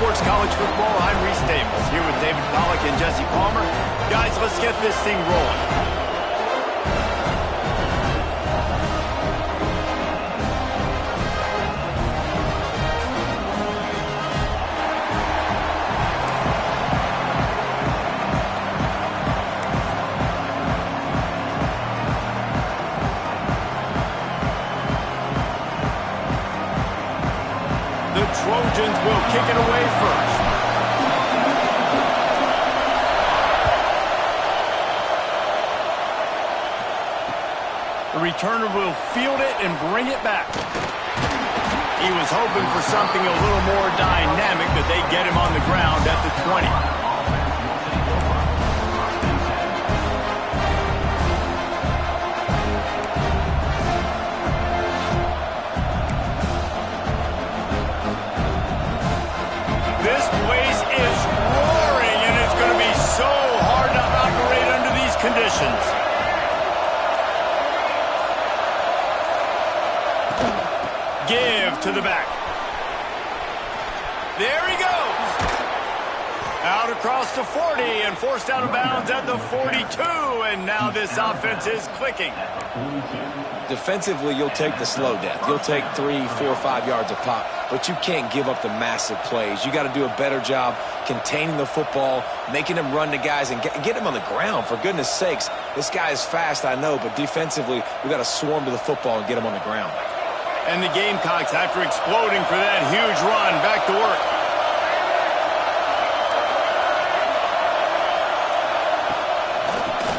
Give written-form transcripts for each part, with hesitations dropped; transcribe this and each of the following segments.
Sports College Football. I'm Reese Staples, here with David Pollack and Jesse Palmer. Guys, let's get this thing rolling. Trojans will kick it away first. The returner will field it and bring it back. He was hoping for something a little more dynamic, but they get him on the ground at the 20. This place is roaring, and it's going to be so hard to operate under these conditions. Give to the back. There he goes. Out across the 40 and forced out of bounds at the 42, and now this offense is clicking. Defensively, you'll take the slow death. You'll take 3, 4, 5 yards a pop, but you can't give up the massive plays. You got to do a better job containing the football, making them run to guys, and get them on the ground. For goodness sakes, this guy is fast, I know, but defensively, we got to swarm to the football and get him on the ground. And the Gamecocks, after exploding for that huge run, back to work.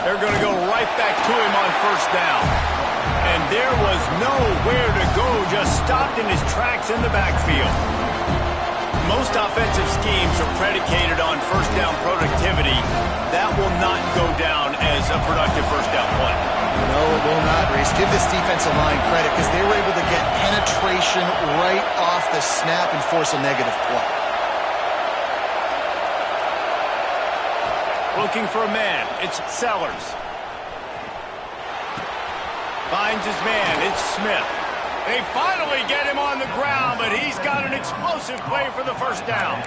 They're going to go right back to him on first down. And there was nowhere to go, just stopped in his tracks in the backfield. Most offensive schemes are predicated on first down productivity. That will not go down as a productive first down play. No, it will not, Reese. Give this defensive line credit because they were able to get penetration right off the snap and force a negative play. Looking for a man. It's Sellers. Finds his man. It's Smith. They finally get him on the ground, but he's got an explosive play for the first down.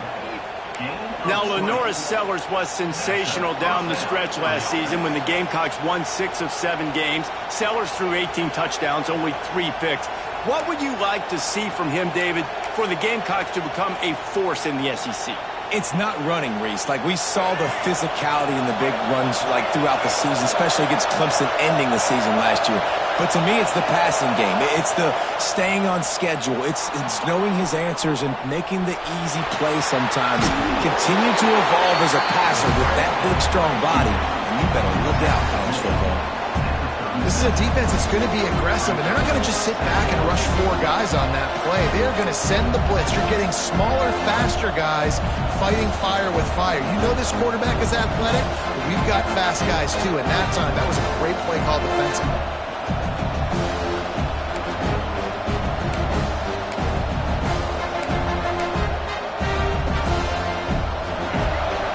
Now, LaNorris Sellers was sensational down the stretch last season when the Gamecocks won 6 of 7 games. Sellers threw 18 touchdowns, only 3 picks. What would you like to see from him, David, for the Gamecocks to become a force in the SEC? It's not running, Reese. Like, we saw the physicality in the big runs, like, throughout the season, especially against Clemson ending the season last year. But to me, it's the passing game. It's the staying on schedule. It's knowing his answers and making the easy play sometimes. Continue to evolve as a passer with that big, strong body. And you better look out, college football. This is a defense that's going to be aggressive, and they're not going to just sit back and rush 4 guys on that play. They're going to send the blitz. You're getting smaller, faster guys fighting fire with fire. You know this quarterback is athletic, but we've got fast guys too. And that time, that was a great play call defensively.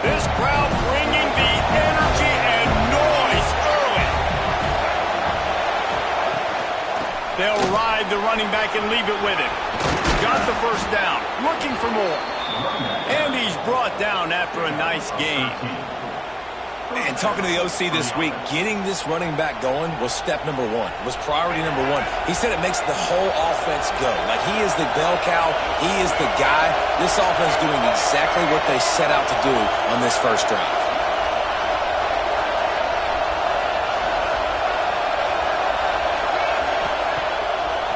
This crowd bringing the energy and noise early. They'll ride the running back and leave it with him. Got the first down. Looking for more. And he's brought down after a nice gain. And talking to the OC this week, getting this running back going was step number 1. It was priority number 1. He said it makes the whole offense go. Like, he is the bell cow. He is the guy. This offense doing exactly what they set out to do on this first drive.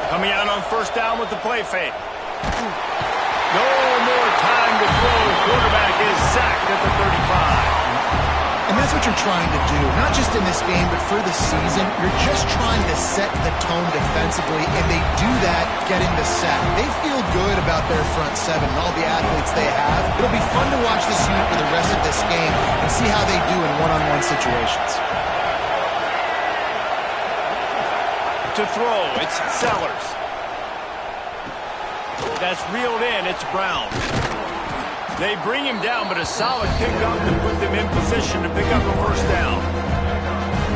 Coming out on first down with the play fake. No more time to throw. Quarterback is sacked at the 35. And that's what you're trying to do, not just in this game, but for the season. You're just trying to set the tone defensively, and they do that getting the sack. They feel good about their front 7 and all the athletes they have. It'll be fun to watch this unit for the rest of this game and see how they do in one-on-one situations. To throw, it's Sellers. That's reeled in, it's Brown. They bring him down, but a solid pickup to put them in position to pick up a first down.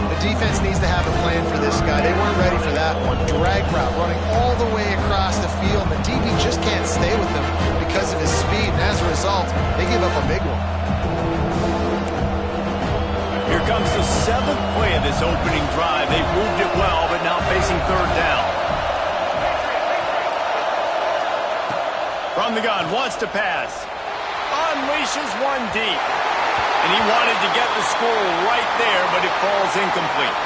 The defense needs to have a plan for this guy. They weren't ready for that one. Drag route running all the way across the field. The DB just can't stay with him because of his speed. And as a salt. They gave up a big one. Here comes the 7th play of this opening drive. They've moved it well, but now facing 3rd down. From the gun, wants to pass. Unleashes one deep. And he wanted to get the score right there, but it falls incomplete.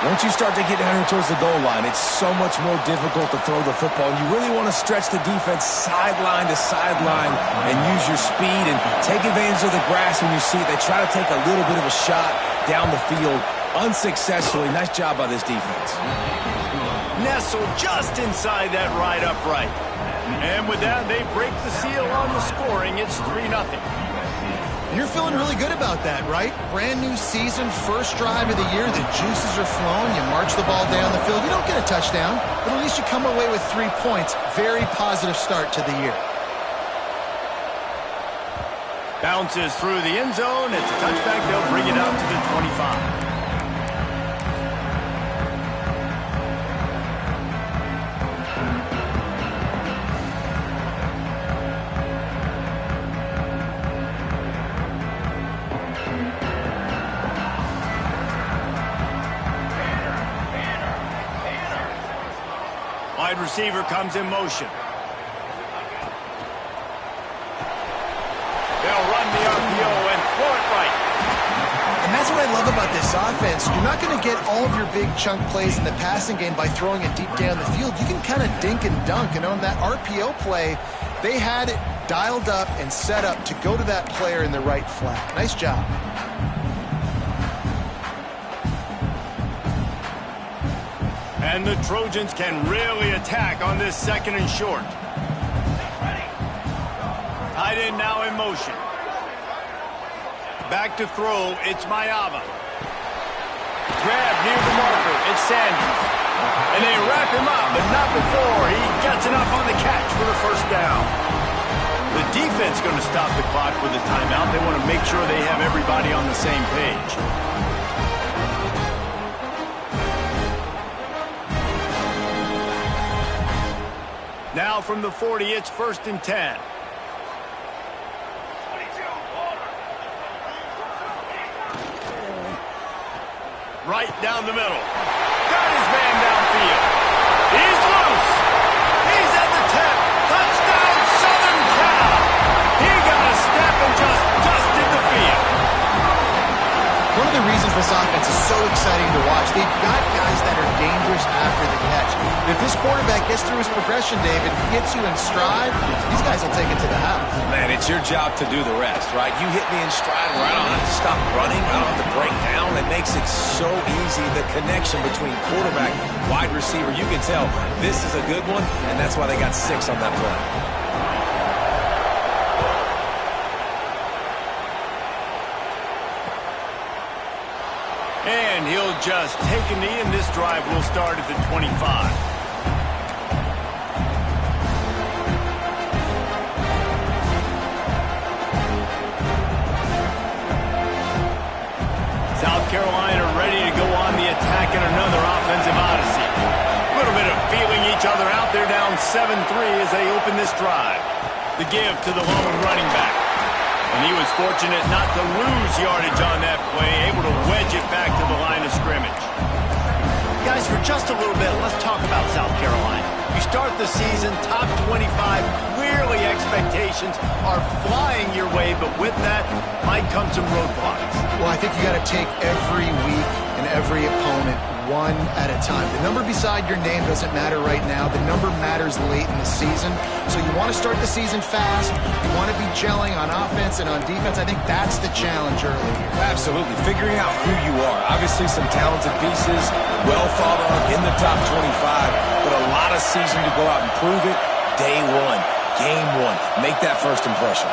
Once you start to get down towards the goal line, it's so much more difficult to throw the football. And you really want to stretch the defense sideline to sideline and use your speed and take advantage of the grass when you see it. They try to take a little bit of a shot down the field unsuccessfully. Nice job by this defense. Nestled just inside that right upright. And with that, they break the seal on the scoring. It's 3-0. You're feeling really good about that, right? Brand new season, first drive of the year. The juices are flowing. You march the ball down the field. You don't get a touchdown, but at least you come away with 3 points. Very positive start to the year. Bounces through the end zone. It's a touchback. They'll bring it out to the 25. Wide receiver comes in motion. They'll run the RPO and throw it right. And that's what I love about this offense. You're not going to get all of your big chunk plays in the passing game by throwing it deep down the field. You can kind of dink and dunk. And on that RPO play, they had it dialed up and set up to go to that player in the right flat. Nice job. And the Trojans can really attack on this 2nd and short. Tight end now in motion. Back to throw, it's Mayava. Grab near the marker, it's Sanders. And they wrap him up, but not before he gets enough on the catch for the 1st down. The defense going to stop the clock with a timeout. They want to make sure they have everybody on the same page. Now from the 40, it's 1st and 10. Right down the middle. Got his man downfield. He's loose. He's at the 10. Touchdown, Southern Cal. He got a step and just dusted the field. One of the reasons this offense is so exciting to watch, they've got guys that are dangerous after the catch. If this quarterback gets through his progression, David, hits you in stride, these guys will take it to the house. Man, it's your job to do the rest, right? You hit me in stride where I don't have to stop running. I don't have to break down. It makes it so easy, the connection between quarterback, wide receiver. You can tell this is a good one, and that's why they got 6 on that play. And he'll just take a knee, and this drive will start at the 25. South Carolina ready to go on the attack in another offensive odyssey. A little bit of feeling each other out there, down 7-3 as they open this drive. The give to the lone running back. And he was fortunate not to lose yardage on that play, able to wedge it back to the line of scrimmage. Guys, for just a little bit, let's talk about South Carolina. You start the season top 25, clearly expectations are flying your way, but with that might come some roadblocks. Well, I think you got to take every week and every opponent one at a time. The number beside your name doesn't matter right now. The number matters late in the season. So you want to start the season fast. You want to be gelling on offense and on defense. I think that's the challenge early here. Absolutely. Figuring out who you are. Obviously some talented pieces, well thought of in the top 25, but a lot of season to go out and prove it. Day one, game one. Make that first impression.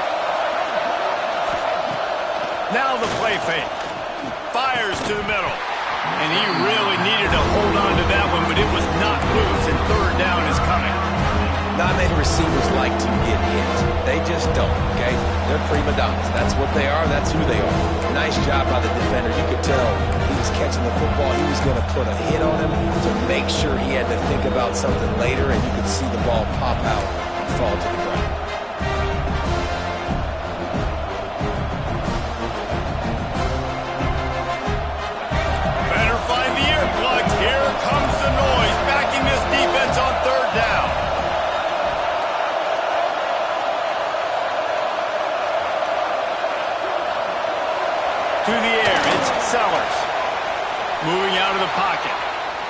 Now the play fake. Fires to the middle. And he really needed to hold on to that one, but it was not loose, and 3rd down is coming. Not many receivers like to get hit. They just don't, okay? They're prima donnas. That's what they are. That's who they are. Nice job by the defender. You could tell he was catching the football. He was going to put a hit on him to make sure he had to think about something later, and you could see the ball pop out and fall to the ground. Sellers. Moving out of the pocket.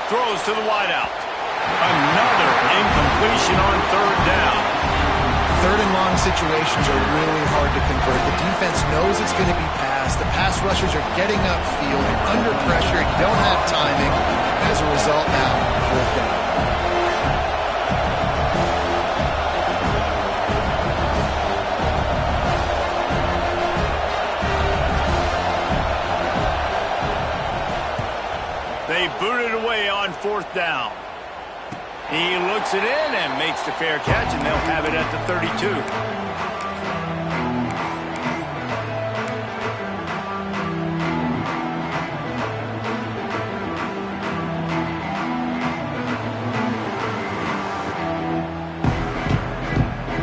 Throws to the wideout. Another incompletion on third down. Third and long situations are really hard to convert. The defense knows it's going to be passed. The pass rushers are getting upfield. You're under pressure. You don't have timing. As a result, now, fourth down. They boot it away on fourth down. He looks it in and makes the fair catch, and they'll have it at the 32.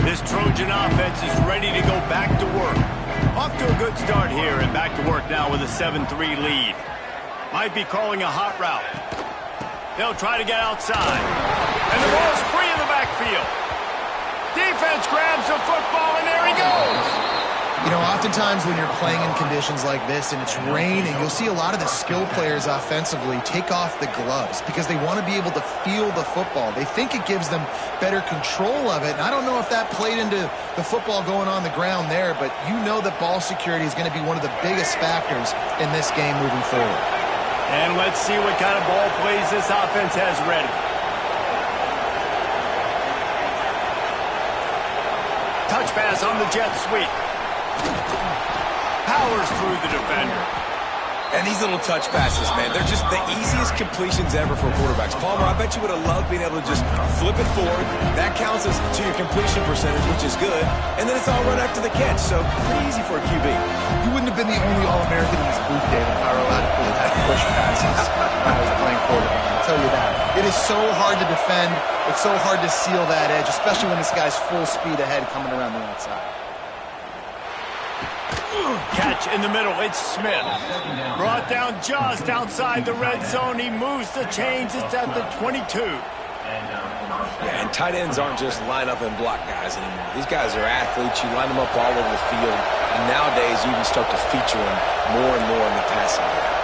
This Trojan offense is ready to go back to work. Off to a good start here and back to work now with a 7-3 lead. Might be calling a hot route. They'll try to get outside. And the ball's free in the backfield. Defense grabs the football, and there he goes. You know, oftentimes when you're playing in conditions like this and it's raining, you'll see a lot of the skill players offensively take off the gloves because they want to be able to feel the football. They think it gives them better control of it. And I don't know if that played into the football going on the ground there, but you know that ball security is going to be one of the biggest factors in this game moving forward. And let's see what kind of ball plays this offense has ready. Touch pass on the jet sweep. Powers through the defender. And these little touch passes, man, they're just the easiest completions ever for quarterbacks. Palmer, I bet you would have loved being able to just flip it forward. That counts as to your completion percentage, which is good. And then it's all run after the catch, so pretty easy for a QB. You wouldn't have been the only All-American in this booth, David, if I were allowed to pull that push passes when I was playing quarterback. I'll tell you that. It is so hard to defend. It's so hard to seal that edge, especially when this guy's full speed ahead coming around the outside. Catch in the middle. It's Smith. Brought down just outside the red zone. He moves the chains. It's at the 22. Yeah, and tight ends aren't just line up and block guys anymore. These guys are athletes. You line them up all over the field. And nowadays, you can start to feature them more and more in the passing game.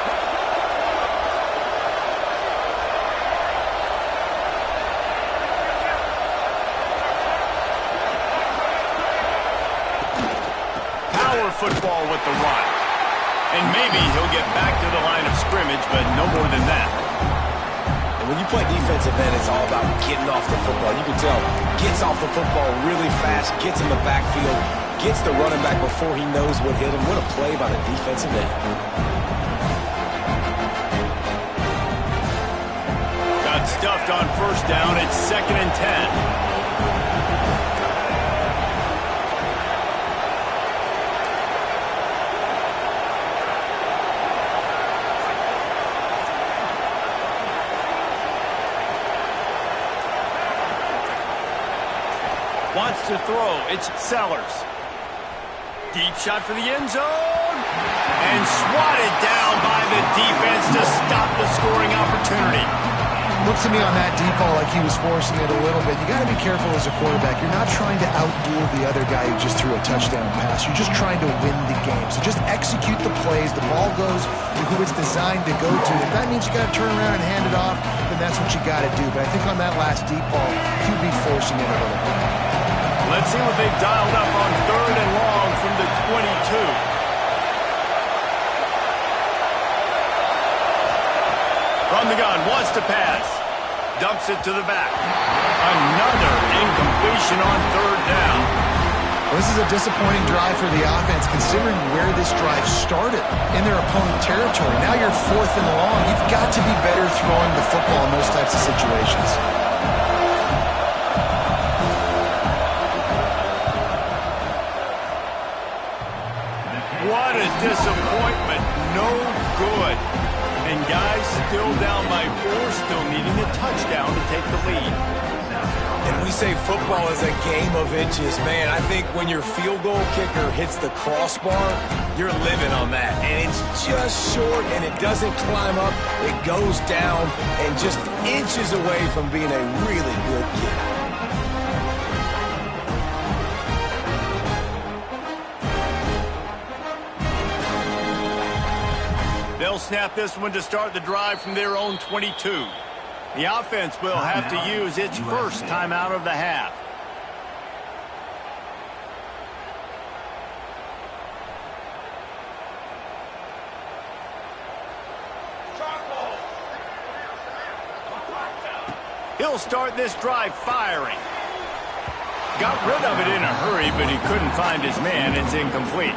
Football with the run. And maybe he'll get back to the line of scrimmage, but no more than that. And when you play defensive end, it's all about getting off the football. You can tell, gets off the football really fast, gets in the backfield, gets the running back before he knows what hit him. What a play by the defensive end. Got stuffed on first down. It's 2nd and 10. Wants to throw. It's Sellers. Deep shot for the end zone. And swatted down by the defense to stop the scoring opportunity. Looks to me on that deep ball like he was forcing it a little bit. You got to be careful as a quarterback. You're not trying to outduel the other guy who just threw a touchdown pass. You're just trying to win the game. So just execute the plays. The ball goes to who it's designed to go to. If that means you got to turn around and hand it off, then that's what you got to do. But I think on that last deep ball, he'd be forcing it a little bit. Let's see what they've dialed up on 3rd and long from the 22. From the gun, wants to pass. Dumps it to the back. Another incompletion on 3rd down. Well, this is a disappointing drive for the offense, considering where this drive started in their opponent territory. Now you're 4th and long. You've got to be better throwing the football in those types of situations. What a disappointment. No good. And guys still down by 4, still needing a touchdown to take the lead. And we say football is a game of inches. Man, I think when your field goal kicker hits the crossbar, you're living on that. And it's just short, and it doesn't climb up. It goes down and just inches away from being a really good kick. They'll snap this one to start the drive from their own 22. The offense will have to use its first timeout of the half. He'll start this drive firing. Got rid of it in a hurry, but he couldn't find his man. It's incomplete.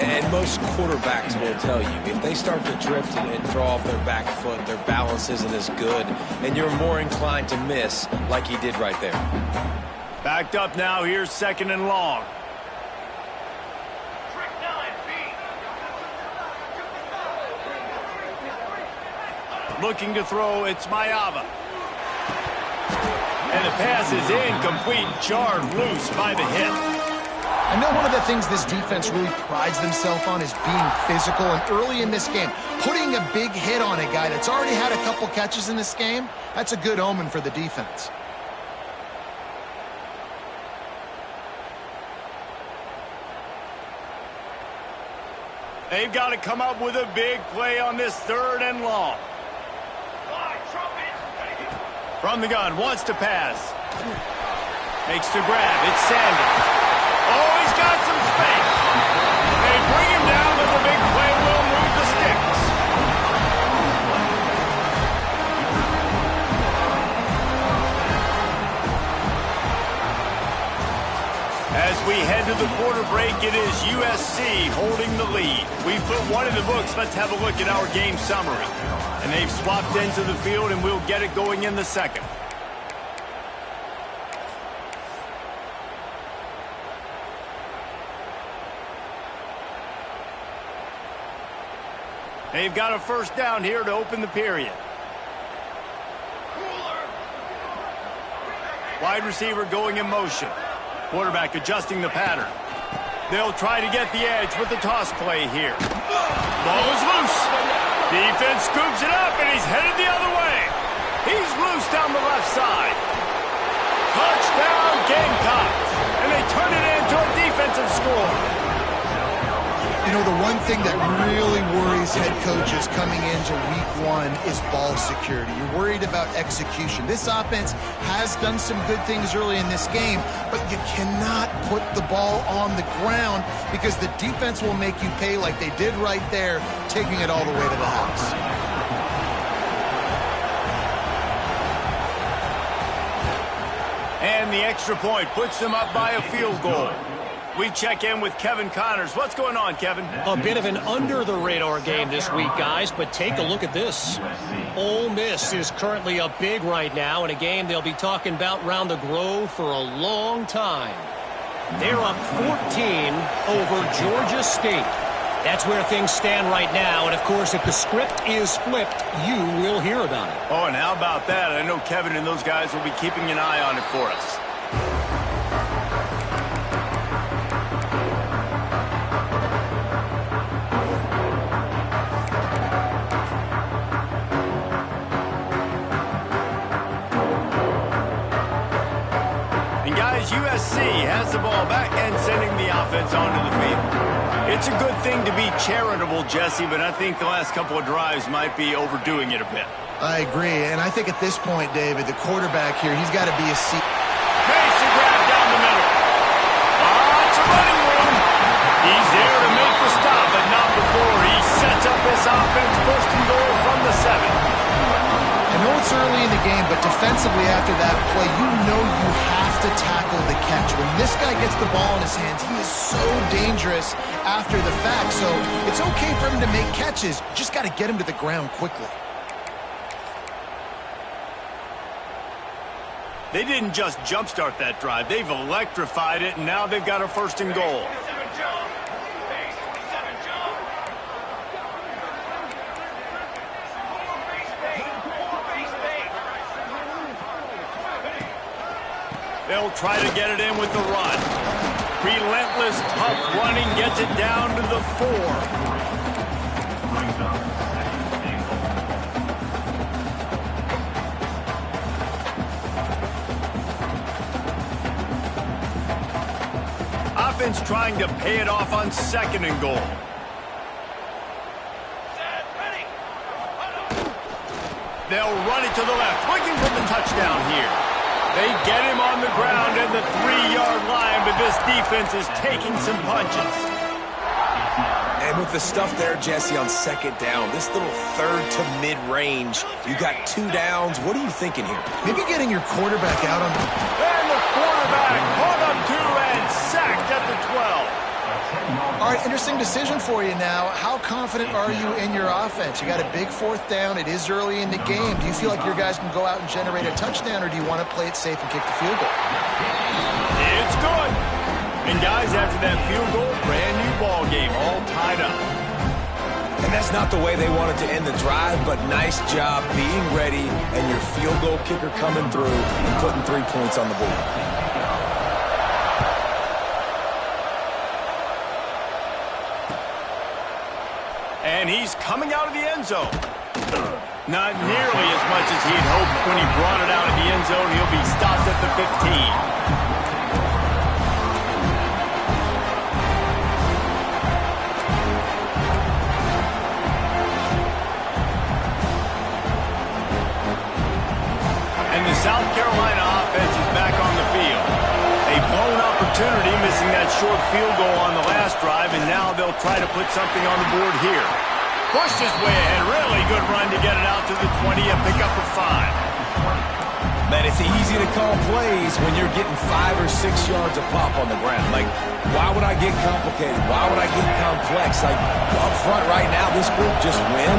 And most quarterbacks will tell you, if they start to drift and throw off their back foot, their balance isn't as good, and you're more inclined to miss like he did right there. Backed up now. Here's 2nd and long. Looking to throw, it's Mayava. And the pass is incomplete, jarred loose by the hit. I know one of the things this defense really prides themselves on is being physical, and early in this game, putting a big hit on a guy that's already had a couple catches in this game, that's a good omen for the defense. They've got to come up with a big play on this 3rd and long. From the gun, wants to pass. Makes the grab, it's Sanders. Oh, he's got some space. They bring him down, but the big play will move the sticks. As we head to the quarter break, it is USC holding the lead. We've put one in the books. Let's have a look at our game summary. And they've swapped into the field, and we'll get it going in the 2nd. They've got a 1st down here to open the period. Wide receiver going in motion. Quarterback adjusting the pattern. They'll try to get the edge with the toss play here. Ball is loose. Defense scoops it up, and he's headed the other way. He's loose down the left side. Touchdown, Gamecocks. And they turn it into a defensive score. You know, the one thing that really worries head coaches coming into week 1 is ball security. You're worried about execution. This offense has done some good things early in this game, but you cannot put the ball on the ground because the defense will make you pay like they did right there, taking it all the way to the house. And the extra point puts them up by a field goal. We check in with Kevin Connors. What's going on, Kevin? A bit of an under-the-radar game this week, guys, but take a look at this. Ole Miss is currently up big right now in a game they'll be talking about round the Grove for a long time. They're up 14 over Georgia State. That's where things stand right now, and of course, if the script is flipped, you will hear about it. Oh, and how about that? I know Kevin and those guys will be keeping an eye on it for us. USC has the ball back and sending the offense onto the field. It's a good thing to be charitable, Jesse, but I think the last couple of drives might be overdoing it a bit. I agree, and I think at this point, David, the quarterback here, he's got to be a C. Mason grab down the middle. Lots of running room. He's there to make the stop, but not before he sets up this offense. 1st and goal from the 7. I know it's early in the game, but defensively after that play, you know you have to tackle the catch. When this guy gets the ball in his hands, he is so dangerous after the fact. So it's okay for him to make catches. Just got to get him to the ground quickly. They didn't just jumpstart that drive. They've electrified it, and now they've got a 1st and goal. They'll try to get it in with the run. Relentless, tough running gets it down to the 4. Offense trying to pay it off on 2nd and goal. Set, ready. They'll run it to the left, looking for the touchdown here. They get him on the ground at the 3-yard line, but this defense is taking some punches. And with the stuff there, Jesse, on second down, this little third to mid-range, you got 2 downs. What are you thinking here? Maybe getting your quarterback out on the... And the quarterback caught up to and sacked at the 12. All right, interesting decision for you now. How confident are you in your offense? You got a big 4th down. It is early in the game. Do you feel like your guys can go out and generate a touchdown, or do you want to play it safe and kick the field goal? It's good. And guys, after that field goal, brand new ball game, all tied up. And that's not the way they wanted to end the drive, but nice job being ready and your field goal kicker coming through and putting 3 points on the board. And he's coming out of the end zone. Not nearly as much as he'd hoped when he brought it out of the end zone. He'll be stopped at the 15. South Carolina offense is back on the field. A blown opportunity, missing that short field goal on the last drive, and now they'll try to put something on the board here. Pushed his way ahead. Really good run to get it out to the 20, a pickup of 5. Man, it's easy to call plays when you're getting 5 or 6 yards a pop on the ground. Like, why would I get complicated? Why would I get complex? Like, up front right now, this group just win,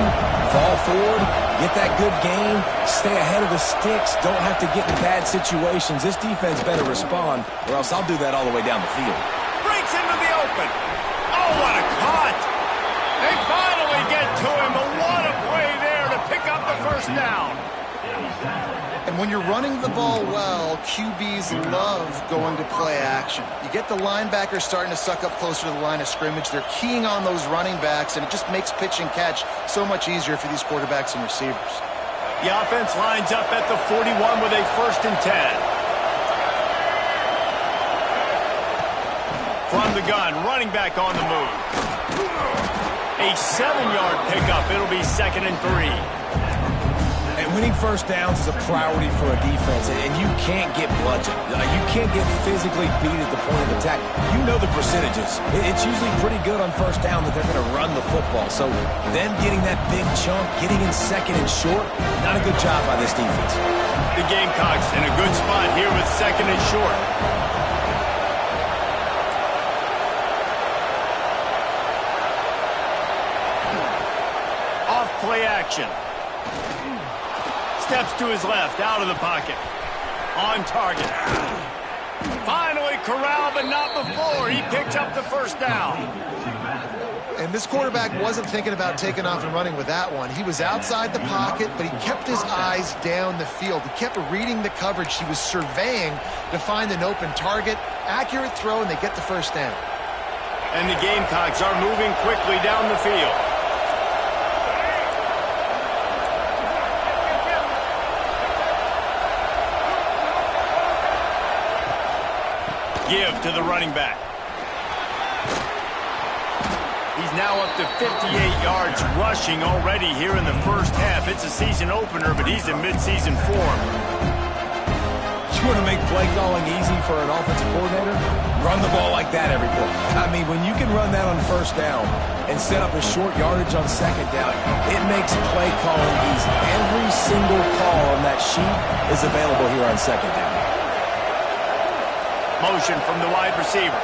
fall forward, get that good game, stay ahead of the sticks, don't have to get in bad situations. This defense better respond, or else I'll do that all the way down the field. Breaks into the open. Oh, what a cut. They finally get to him, but what a play there to pick up the first down. And when you're running the ball well, QBs love going to play action. You get the linebackers starting to suck up closer to the line of scrimmage. They're keying on those running backs, and it just makes pitch and catch so much easier for these quarterbacks and receivers. The offense lines up at the 41 with a 1st and 10. From the gun, running back on the move. A 7-yard pickup. It'll be 2nd and 3. And winning first downs is a priority for a defense, and you can't get bludgeoned. You can't get physically beat at the point of attack. You know the percentages. It's usually pretty good on first down that they're going to run the football. So them getting that big chunk, getting in 2nd and short, not a good job by this defense. The Gamecocks in a good spot here with 2nd and short. Off play action. Steps to his left, out of the pocket. On target. Finally corralled, but not before. He picked up the first down. And this quarterback wasn't thinking about taking off and running with that one. He was outside the pocket, but he kept his eyes down the field. He kept reading the coverage. He was surveying to find an open target. Accurate throw, and they get the first down. And the Gamecocks are moving quickly down the field. Give to the running back. He's now up to 58 yards rushing already here in the first half. It's a season opener, but he's in mid-season form. You want to make play calling easy for an offensive coordinator? Run the ball like that every play. I mean, when you can run that on first down and set up a short yardage on second down, it makes play calling easy. Every single call on that sheet is available here on second down. Motion from the wide receiver.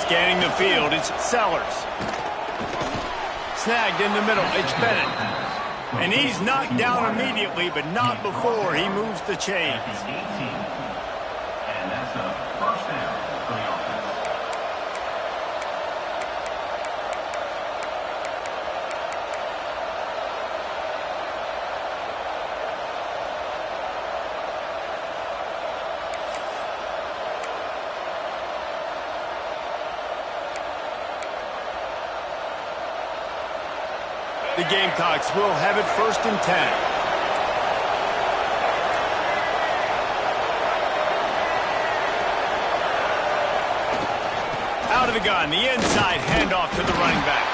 Scanning the field, it's Sellers. Snagged in the middle, it's Bennett. And he's knocked down immediately, but not before he moves the chains. And that's a first down for the offense. The Gamecocks will have it 1st and 10. Out of the gun, the inside handoff to the running back.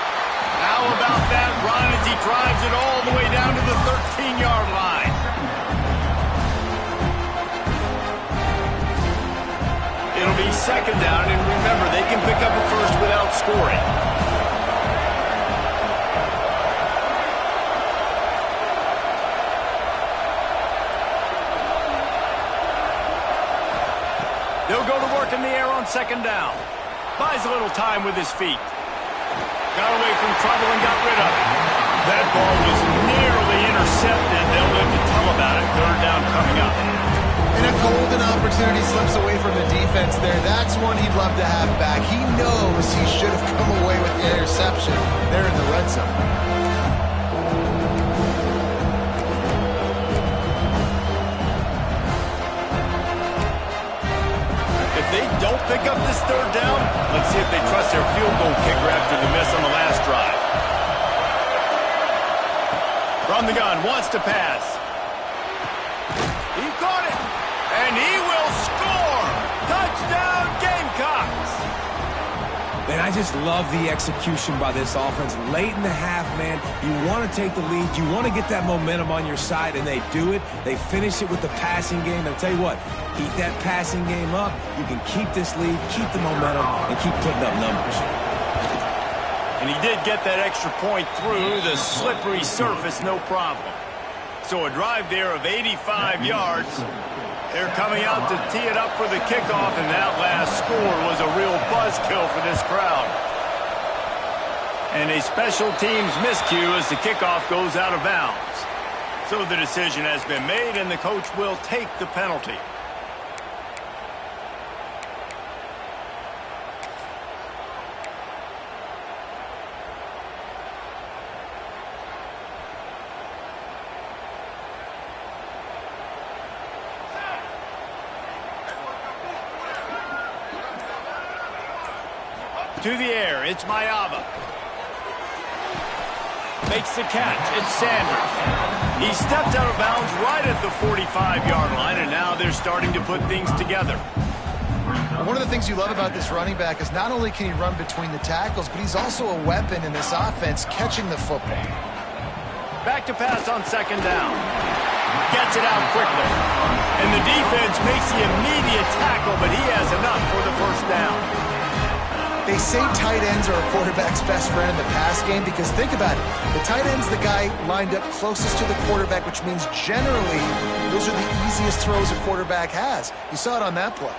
How about that run as he drives it all the way down to the 13-yard line? It'll be second down, and remember, they can pick up a first without scoring. They'll go to work in the air on second down. Buys a little time with his feet. Got away from trouble and got rid of it. That ball was nearly intercepted. They'll live to tell about it. Third down coming up. And a golden opportunity slips away from the defense there. That's one he'd love to have back. He knows he should have come away with the interception there in the red zone. If they don't pick up this third down, let's see if they trust their field goal kicker after the miss on the last drive. From the gun, wants to pass. He caught it, and he will score! Touchdown, Gamecocks! Man, I just love the execution by this offense. Late in the half, man, you want to take the lead. You want to get that momentum on your side, and they do it. They finish it with the passing game. And I'll tell you what, keep that passing game up. You can keep this lead, keep the momentum, and keep putting up numbers. And he did get that extra point through the slippery surface, no problem. So a drive there of 85 yards. They're coming out to tee it up for the kickoff, and that last score was a real buzzkill for this crowd. And a special teams miscue as the kickoff goes out of bounds. So the decision has been made, and the coach will take the penalty. To the air, it's Mayava. Makes the catch, it's Sanders. He stepped out of bounds right at the 45-yard line, and now they're starting to put things together. One of the things you love about this running back is not only can he run between the tackles, but he's also a weapon in this offense catching the football. Back to pass on second down. Gets it out quickly. And the defense makes the immediate tackle, but he has enough for the first down. They say tight ends are a quarterback's best friend in the pass game because think about it. The tight end's the guy lined up closest to the quarterback, which means generally those are the easiest throws a quarterback has. You saw it on that play.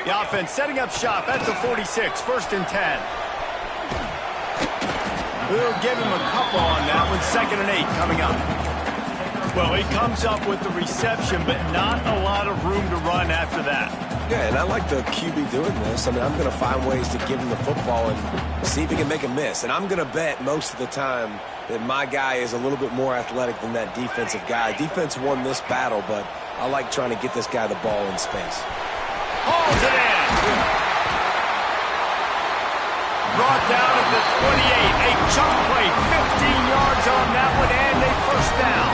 The offense setting up shop at the 46, first and 10. We'll give him a couple on that one, second and 8 coming up. Well, he comes up with the reception, but not a lot of room to run after that. Yeah, and I like the QB doing this. I mean, I'm going to find ways to give him the football and see if he can make a miss. And I'm going to bet most of the time that my guy is a little bit more athletic than that defensive guy. Defense won this battle, but I like trying to get this guy the ball in space. Hauls it in. Brought down at the 28. A chunk play, 15 yards on that one, and a first down.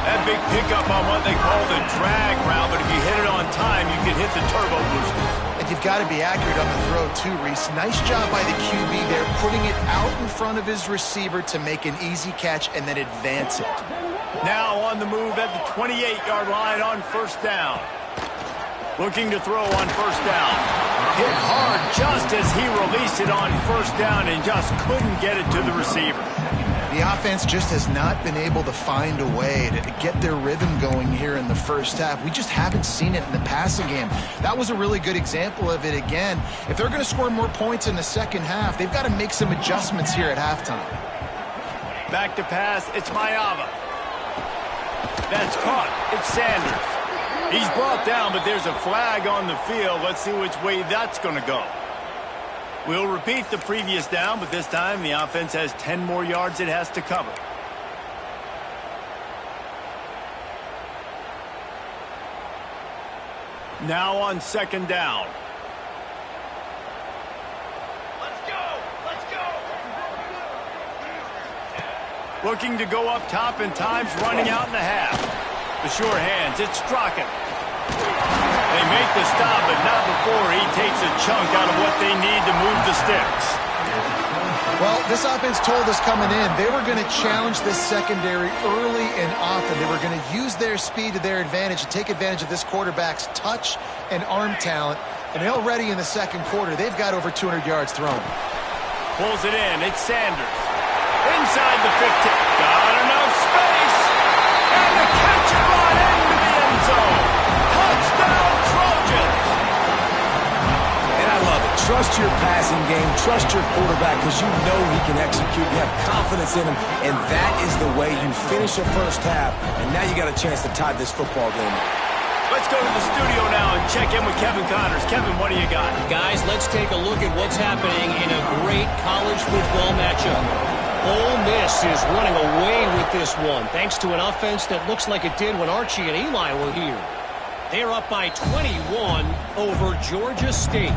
That big pickup on what they call the drag route, but if you hit it on time, you can hit the turbo boosters. And you've got to be accurate on the throw too, Reese. Nice job by the QB there, putting it out in front of his receiver to make an easy catch and then advance it. Now on the move at the 28-yard line on first down. Looking to throw on first down. Hit hard just as he released it on first down and just couldn't get it to the receiver. The offense just has not been able to find a way to get their rhythm going here in the first half. We just haven't seen it in the passing game. That was a really good example of it again. If they're going to score more points in the second half, they've got to make some adjustments here at halftime. Back to pass, it's Mayava. That's caught, it's Sanders. He's brought down, but there's a flag on the field. Let's see which way that's going to go. We'll repeat the previous down, but this time the offense has 10 more yards it has to cover. Now on second down. Let's go! Let's go! Looking to go up top, and time's running out in the half. The sure hands, it's Strachan. They make the stop, but not before he takes a chunk out of what they need to move the sticks. Well, this offense told us coming in they were going to challenge this secondary early and often. They were going to use their speed to their advantage and take advantage of this quarterback's touch and arm talent. And already in the second quarter, they've got over 200 yards thrown. Pulls it in. It's Sanders. Inside the 15. Got enough space. And the catch and run into the end zone. Touchdown, Trojans. And I love it. Trust your passing game. Trust your quarterback because you know he can execute. You have confidence in him. And that is the way you finish the first half. And now you got a chance to tie this football game. Let's go to the studio now and check in with Kevin Connors. Kevin, what do you got? Guys, let's take a look at what's happening in a great college football matchup. Ole Miss is running away with this one, thanks to an offense that looks like it did when Archie and Eli were here. They're up by 21 over Georgia State.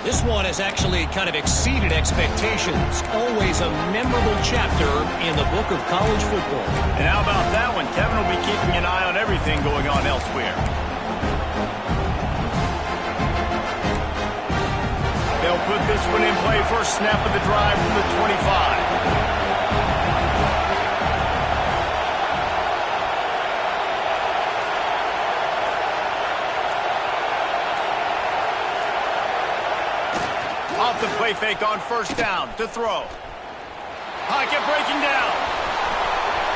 This one has actually kind of exceeded expectations. Always a memorable chapter in the book of college football. And how about that one? Kevin will be keeping an eye on everything going on elsewhere. They'll put this one in play. First snap of the drive from the 25. Off the play fake on first down to throw. Pocket breaking down.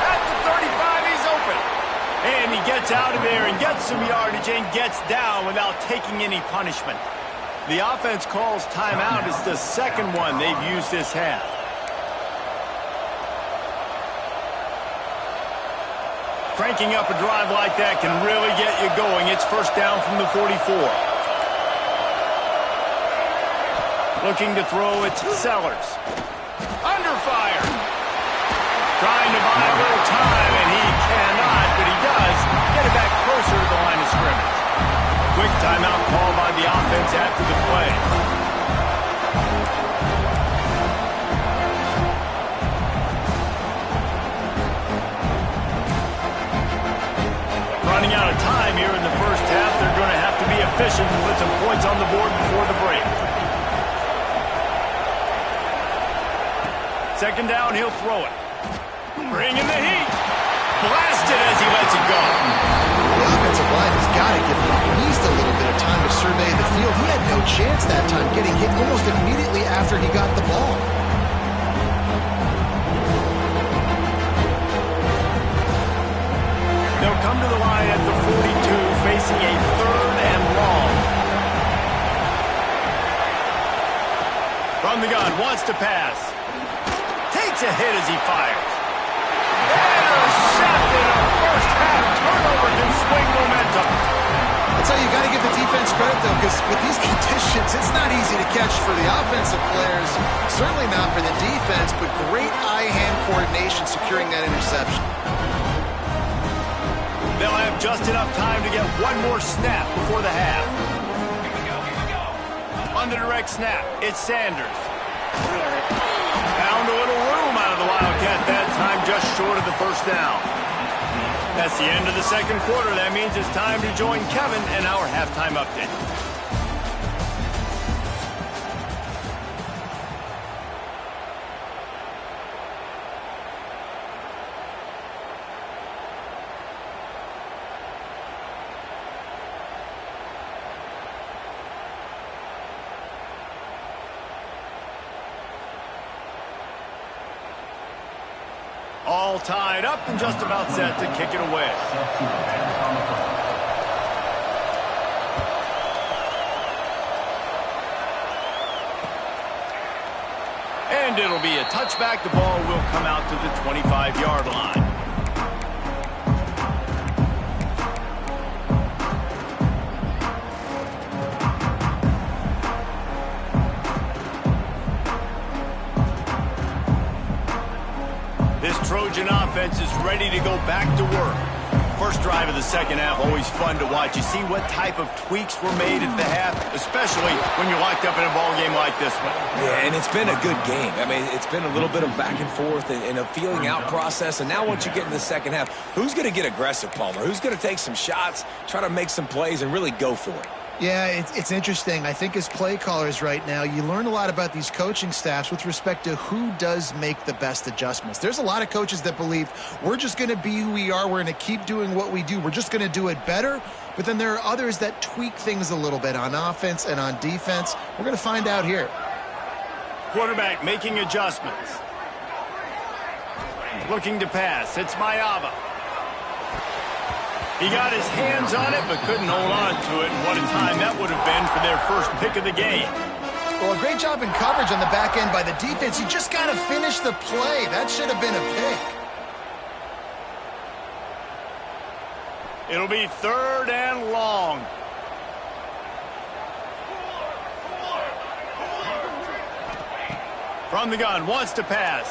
At the 35, he's open. And he gets out of there and gets some yardage and gets down without taking any punishment. The offense calls timeout. It's the second one they've used this half. Cranking up a drive like that can really get you going. It's first down from the 44. Looking to throw, it's Sellers. Under fire. Trying to buy a little time, and he cannot, but he does get it back closer to the line of scrimmage. Quick timeout call by the offense after the play. Running out of time here in the first half. They're going to have to be efficient and put some points on the board before the break. Second down, he'll throw it. Bringing the heat. Blasted as he lets it go. The offensive line has got to give him at least a little bit of time to survey the field. He had no chance that time, getting hit almost immediately after he got the ball. They'll come to the line at the 42, facing a third and long. From the gun, wants to pass. Takes a hit as he fires. Intercepted. A first half turnover can swing momentum. That's how you got to give the defense credit, though, because with these conditions, it's not easy to catch for the offensive players. Certainly not for the defense, but great eye-hand coordination securing that interception. They'll have just enough time to get one more snap before the half. Here we go. On the direct snap, it's Sanders. Found a little room out of the Wildcat that time, just short of the first down. That's the end of the second quarter. That means it's time to join Kevin in our halftime update. All tied up and just about set to kick it away. And it'll be a touchback. The ball will come out to the 25-yard line. This Trojan offense is ready to go back to work. First drive of the second half, always fun to watch. You see what type of tweaks were made at the half, especially when you're locked up in a ball game like this one. Yeah, and it's been a good game. I mean, it's been a little bit of back and forth and a feeling out process. And now once you get in the second half, who's going to get aggressive, Palmer? Who's going to take some shots, try to make some plays, and really go for it? Yeah, it's interesting. I think as play callers right now, you learn a lot about these coaching staffs with respect to who does make the best adjustments. There's a lot of coaches that believe we're just going to be who we are. We're going to keep doing what we do. We're just going to do it better. But then there are others that tweak things a little bit on offense and on defense. We're going to find out here. Quarterback making adjustments. Looking to pass. It's Mayava. He got his hands on it, but couldn't hold on to it. And what a time that would have been for their first pick of the game. Well, a great job in coverage on the back end by the defense. You just got to finish the play. That should have been a pick. It'll be 3rd and long. From the gun, wants to pass.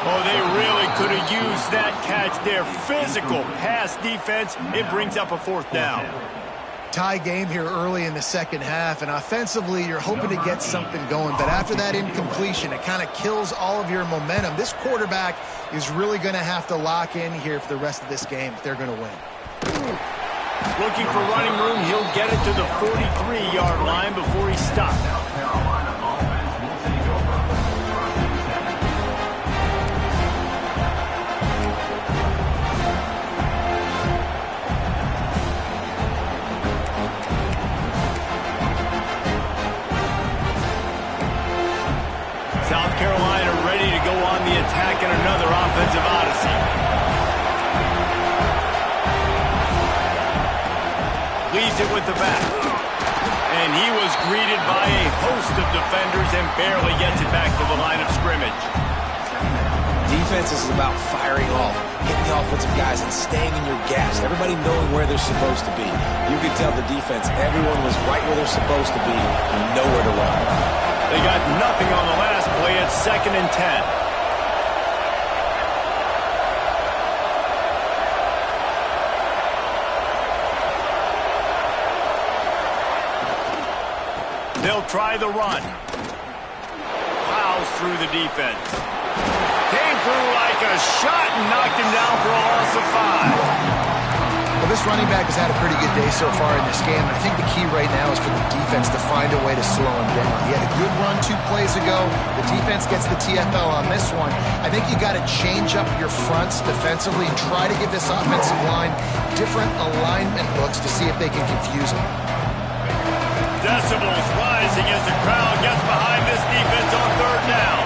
Oh, they really could have used that catch there. Physical pass defense. It brings up a 4th down. Tie game here early in the second half, and offensively, you're hoping to get something going. But after that incompletion, it kind of kills all of your momentum. This quarterback is really going to have to lock in here for the rest of this game if they're going to win. Looking for running room. He'll get it to the 43-yard line before he stops. South Carolina ready to go on the attack in another offensive odyssey. Leaves it with the back. And he was greeted by a host of defenders and barely gets it back to the line of scrimmage. Defense is about firing off, hitting the offensive guys, and staying in your gaps. Everybody knowing where they're supposed to be. You could tell the defense, everyone was right where they're supposed to be and nowhere to run. They got nothing on the last play. It's 2nd and 10. They'll try the run. Plows through the defense. Came through like a shot and knocked him down for a loss of 5. Well, this running back has had a pretty good day so far in this game. I think the key right now is for the defense to find a way to slow him down. He had a good run 2 plays ago. The defense gets the TFL on this one. I think you got to change up your fronts defensively and try to give this offensive line different alignment looks to see if they can confuse him. Decibels rising as the crowd gets behind this defense on 3rd down.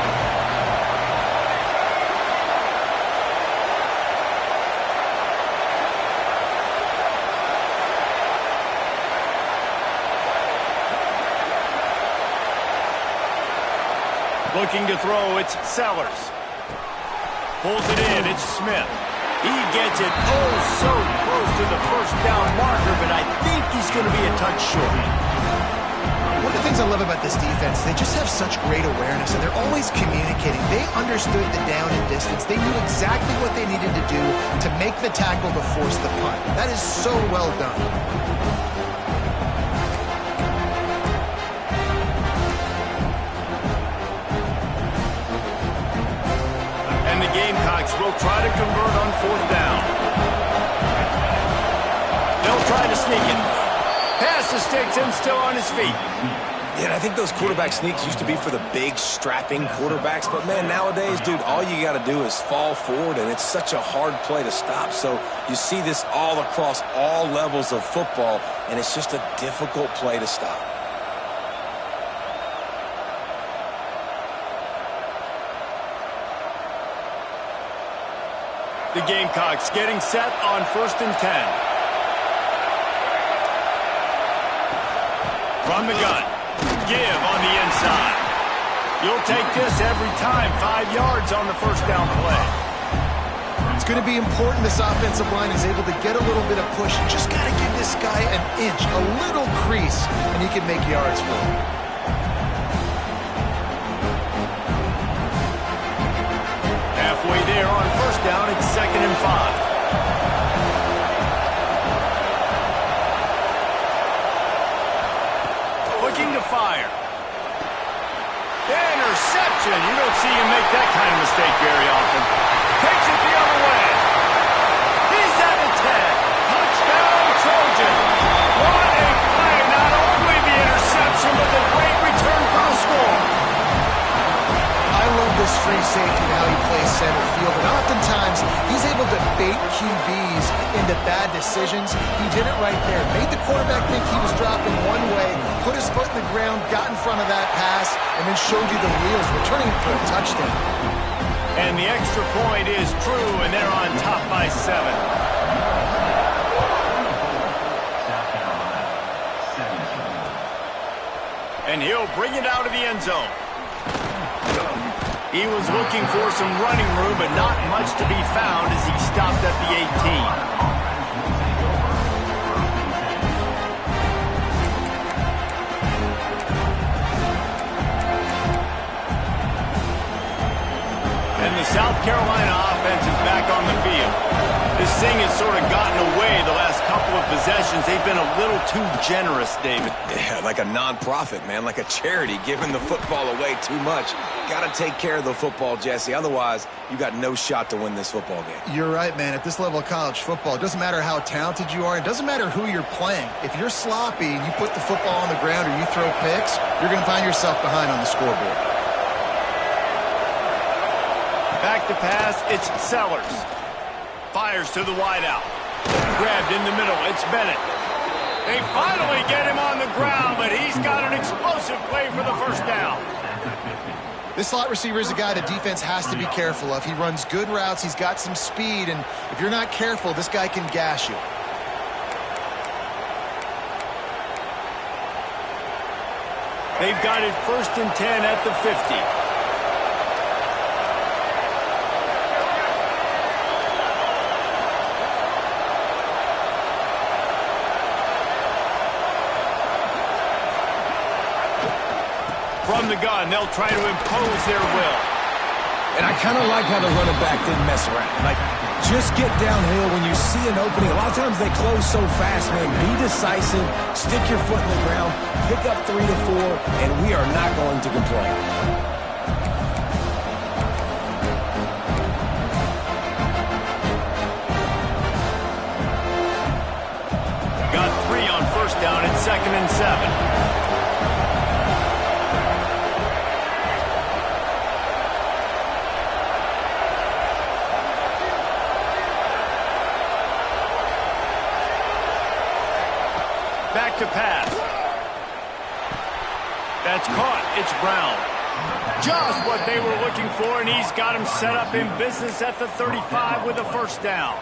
Looking to throw, it's Sellers. Pulls it in, it's Smith. He gets it so close to the 1st down marker, but I think he's going to be a touch short. One of the things I love about this defense, they just have such great awareness, and they're always communicating. They understood the down and distance. They knew exactly what they needed to do to make the tackle to force the punt. That is so well done. And the Gamecocks will try to convert on 4th down. They'll try to sneak it. Pass to Sticks and still on his feet. Yeah, and I think those quarterback sneaks used to be for the big, strapping quarterbacks. But, man, nowadays, dude, all you got to do is fall forward, and it's such a hard play to stop. So you see this all across all levels of football, and it's just a difficult play to stop. The Gamecocks getting set on 1st and 10. From the gun. Give on the inside. You'll take this every time. 5 yards on the 1st down play. It's going to be important this offensive line is able to get a little bit of push. You just got to give this guy an inch, a little crease, and he can make yards for him. Halfway there on 1st down, it's 2nd and 5. Looking to fire. Interception. You don't see him make that kind of mistake very often. Takes it the other way. He's at the 10. Touchdown, Trojans. What a the bad decisions. He did it right there. Made the quarterback think he was dropping one way, put his foot in the ground, got in front of that pass, and then showed you the wheels, returning it for a touchdown. And the extra point is true, and they're on top by 7. And he'll bring it out of the end zone. He was looking for some running room, but not much to be found as he stopped at the 18. And the South Carolina offense is back on the field. This thing has sort of gotten away the last couple of possessions. They've been a little too generous, David. Yeah, like a non-profit, man, like a charity, giving the football away too much. Got to take care of the football, Jesse. Otherwise, you got no shot to win this football game. You're right, man. At this level of college football, it doesn't matter how talented you are. It doesn't matter who you're playing. If you're sloppy and you put the football on the ground or you throw picks, you're going to find yourself behind on the scoreboard. Back to pass, it's Sellers. Fires to the wideout. Grabbed in the middle, it's Bennett. They finally get him on the ground, but he's got an explosive play for the first down. This slot receiver is a guy the defense has to be careful of. He runs good routes, he's got some speed, and if you're not careful, this guy can gash you. They've got it 1st and 10 at the 50. From the gun, they'll try to impose their will. And I kind of like how the running back didn't mess around. Like, just get downhill when you see an opening. A lot of times they close so fast, man. Be decisive, stick your foot in the ground, pick up 3 to 4, and we are not going to complain. Got 3 on 1st down at 2nd and 7. Back to pass. That's caught. It's Brown. Just what they were looking for, and he's got him set up in business at the 35 with a 1st down.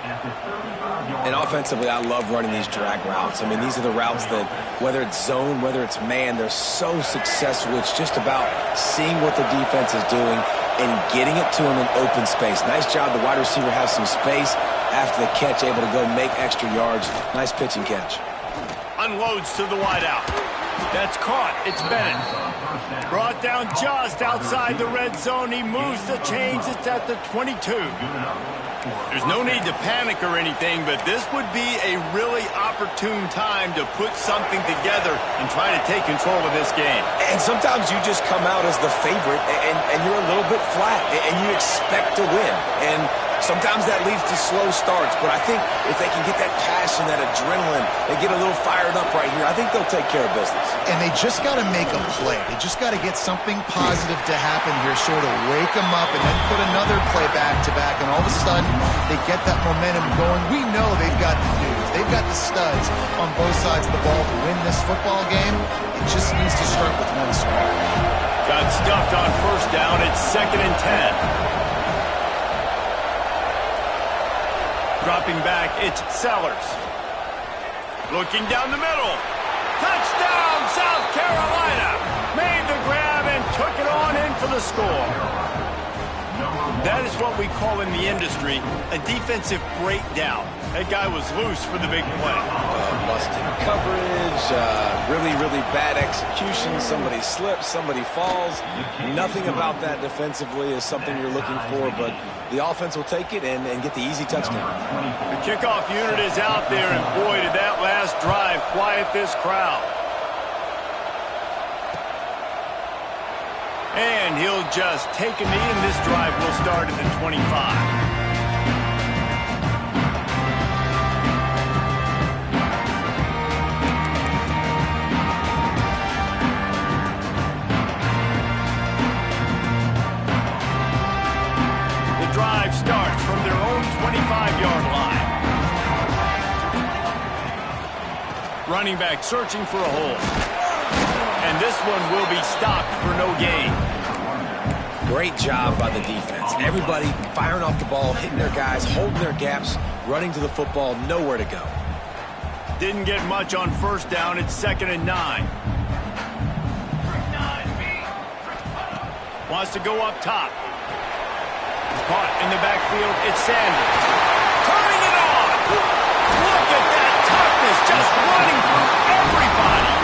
And offensively, I love running these drag routes. I mean, these are the routes that, whether it's zone, whether it's man, they're so successful. It's just about seeing what the defense is doing and getting it to him in open space. Nice job. The wide receiver has some space after the catch, able to go make extra yards. Nice pitch and catch. Unloads to the wideout. That's caught. It's Bennett. Brought down just outside the red zone. He moves the chains. It's at the 22. There's no need to panic or anything, but this would be a really opportune time to put something together and try to take control of this game. And sometimes you just come out as the favorite, and you're a little bit flat, and you expect to win. And sometimes that leads to slow starts, but I think if they can get that passion, that adrenaline, they get a little fired up right here, I think they'll take care of business. And they just got to make a play. They just got to get something positive to happen here, sort of wake them up, and then put another play back-to-back, and all of a sudden they get that momentum going. We know they've got the dudes. They've got the studs on both sides of the ball to win this football game. It just needs to start with one spark. Got stuffed on 1st down. It's 2nd and 10. Dropping back, it's Sellers. Looking down the middle. Touchdown, South Carolina. Made the grab and took it on in for the score. That is what we call in the industry a defensive breakdown. That guy was loose for the big play. Busted coverage, really, really bad execution. Somebody slips, somebody falls. Nothing about that defensively is something you're looking for, but the offense will take it and get the easy touchdown. The kickoff unit is out there, and boy, did that last drive quiet this crowd. And he'll just take a knee, and this drive will start at the 25. The drive starts from their own 25-yard line. running back searching for a hole. And this one will be stopped for no gain. Great job by the defense. Everybody firing off the ball, hitting their guys, holding their gaps, running to the football, nowhere to go. Didn't get much on first down. It's 2nd and 9. Wants to go up top. Caught in the backfield. It's Sanders. Turning it on. Look at that toughness, just running through everybody.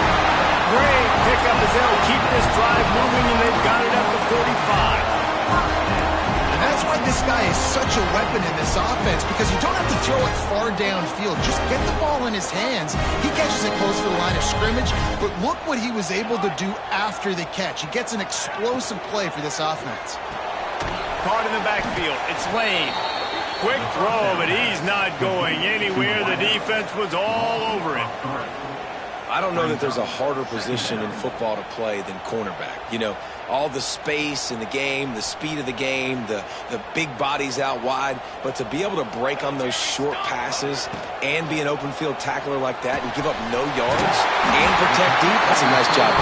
Great pickup as they'll keep this drive moving, and they've got it at the 45. And that's why this guy is such a weapon in this offense, because you don't have to throw it far downfield. Just get the ball in his hands. He catches it close to the line of scrimmage, but look what he was able to do after the catch. He gets an explosive play for this offense. Caught in the backfield. It's Lane. Quick throw, but he's not going anywhere. The defense was all over him. I don't know that there's a harder position in football to play than cornerback. You know, all the space in the game, the speed of the game, the big bodies out wide. But to be able to break on those short passes and be an open field tackler like that and give up no yards and protect deep, that's a nice job.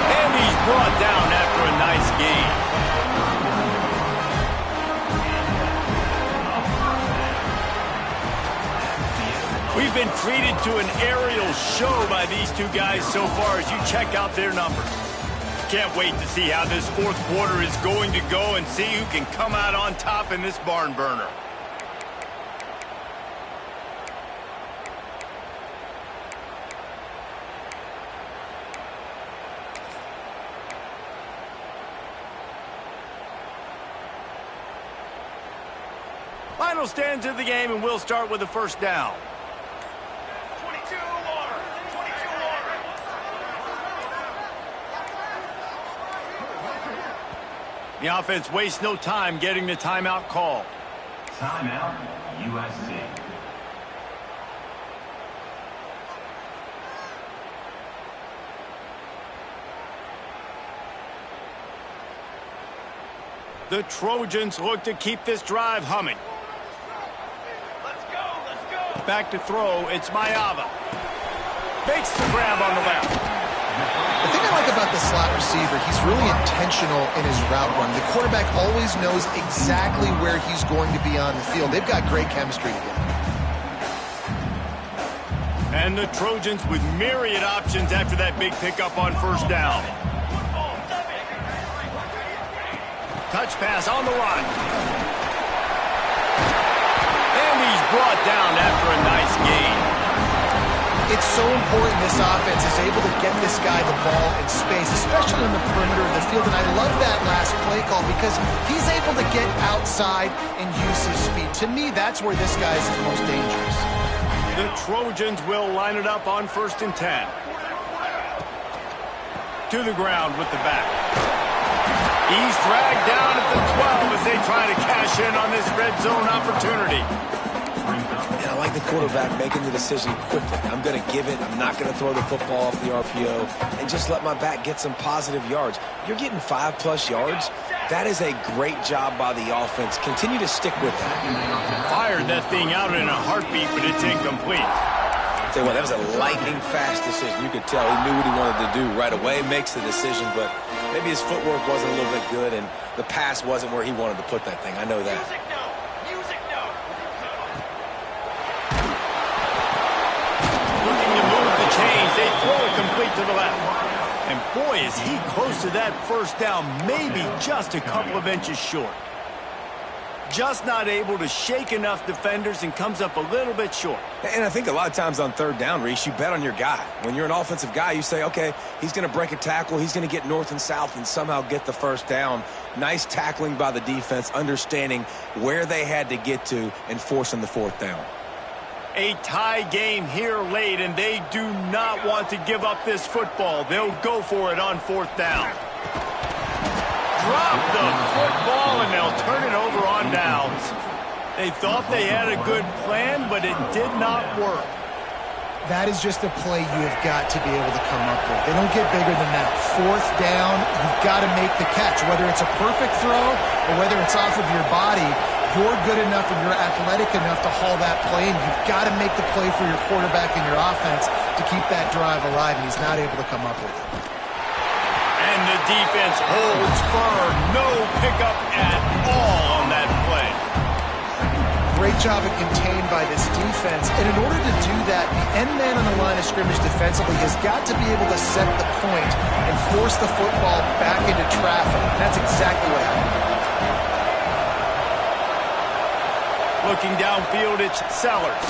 And he's brought down after a nice gain. We've been treated to an aerial show by these two guys so far as you check out their numbers. Can't wait to see how this fourth quarter is going to go and see who can come out on top in this barn burner. Final stands of the game, and we'll start with the first down. The offense wastes no time getting the timeout called. Timeout, USC. The Trojans look to keep this drive humming. Let's go. Back to throw, it's Mayava. Makes the grab on the left. The thing I like about the slot receiver, he's really intentional in his route run. The quarterback always knows exactly where he's going to be on the field. They've got great chemistry together. And the Trojans with myriad options after that big pickup on first down. Touch pass on the run. And he's brought down after a nice gain. It's so important this offense is able to get this guy the ball in space, especially in the perimeter of the field. And I love that last play call because he's able to get outside and use his speed. To me, that's where this guy is most dangerous. The Trojans will line it up on 1st and 10. To the ground with the back. He's dragged down at the 12 as they try to cash in on this red zone opportunity. And I like the quarterback making the decision quickly. I'm going to give it. I'm not going to throw the football off the RPO and just let my back get some positive yards. You're getting 5+ yards. That is a great job by the offense. Continue to stick with that. Fired that thing out in a heartbeat, but it's incomplete. Tell you what, that was a lightning fast decision. You could tell he knew what he wanted to do right away, makes the decision, but maybe his footwork wasn't a little bit good and the pass wasn't where he wanted to put that thing. I know that. Looking to move the chains. They throw it complete to the left. And boy, is he close to that first down, maybe just a couple of inches short. Just not able to shake enough defenders and comes up a little bit short. And I think a lot of times on third down, Reese, you bet on your guy. When you're an offensive guy, you say, okay, he's going to break a tackle, he's going to get north and south and somehow get the first down. Nice tackling by the defense, understanding where they had to get to and forcing the fourth down. A tie game here late, and they do not want to give up this football. They'll go for it on fourth down. Drop the football, and they'll turn it over on downs. They thought they had a good plan, but it did not work. That is just a play you have got to be able to come up with. They don't get bigger than that. Fourth down, you've got to make the catch. Whether it's a perfect throw or whether it's off of your body, you're good enough and you're athletic enough to haul that play, and you've got to make the play for your quarterback and your offense to keep that drive alive, and he's not able to come up with it. And the defense holds firm. No pickup at all on that play. Great job of contained by this defense. And in order to do that, the end man on the line of scrimmage defensively has got to be able to set the point and force the football back into traffic. That's exactly what happened. Looking downfield, it's Sellers.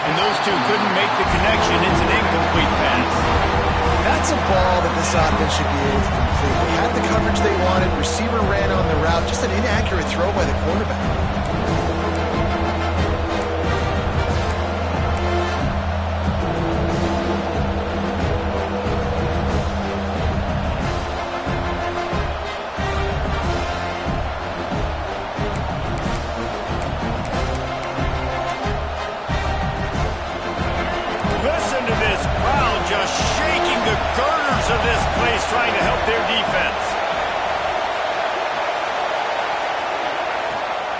And those two couldn't make the connection. It's an incomplete pass. That's a ball that this offense should be able to complete. They had the coverage they wanted. Receiver ran on the route. Just an inaccurate throw by the quarterback. Listen to this crowd just shaking the girders of this place, trying to help their defense.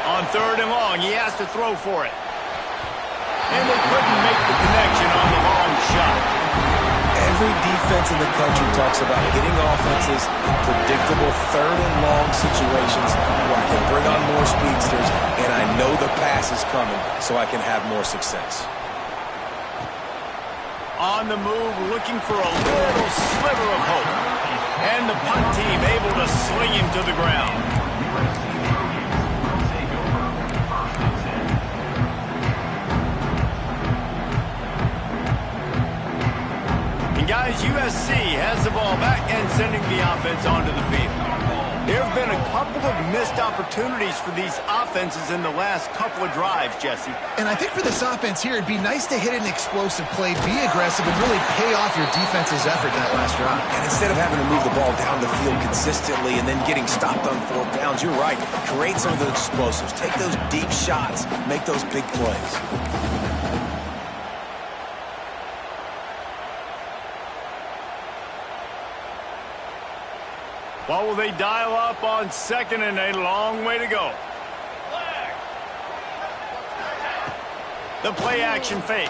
On 3rd and long, he has to throw for it. And they couldn't make the connection on the long shot. Every defense in the country talks about getting offenses in predictable 3rd and long situations where I can bring on more speedsters and I know the pass is coming so I can have more success. On the move, looking for a little sliver of hope. And the punt team able to sling him to the ground. And guys, USC has the ball back and sending the offense onto the field. There have been a couple of missed opportunities for these offenses in the last couple of drives, Jesse. And I think for this offense here, it'd be nice to hit an explosive play, be aggressive, and really pay off your defense's effort that last drive. And instead of having to move the ball down the field consistently and then getting stopped on 4 downs, you're right. Create some of those explosives. Take those deep shots. Make those big plays. What will they dial up on 2nd and a long way to go? The play action fake.